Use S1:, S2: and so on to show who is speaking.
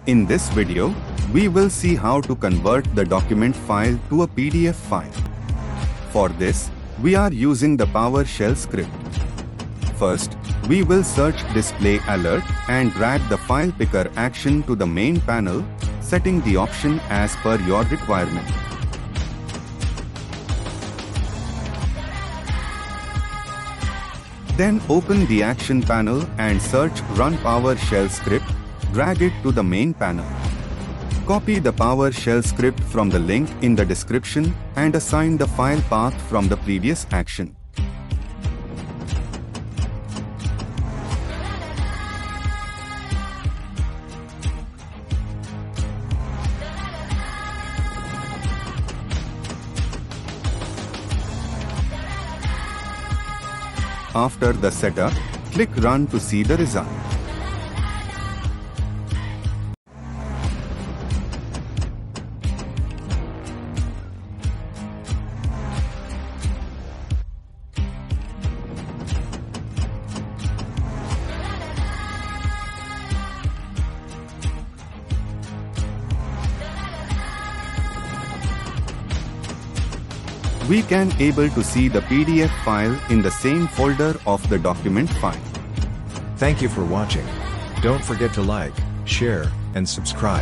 S1: In this video, we will see how to convert the document file to a PDF file. For this, we are using the PowerShell script. First, we will search Display Alert and drag the file picker action to the main panel, setting the option as per your requirement. Then open the action panel and search Run PowerShell script, drag it to the main panel. Copy the PowerShell script from the link in the description and assign the file path from the previous action. After the setup, click Run to see the result. We can able to see the PDF file in the same folder of the document file.
S2: Thank you for watching. Don't forget to like, share, and subscribe.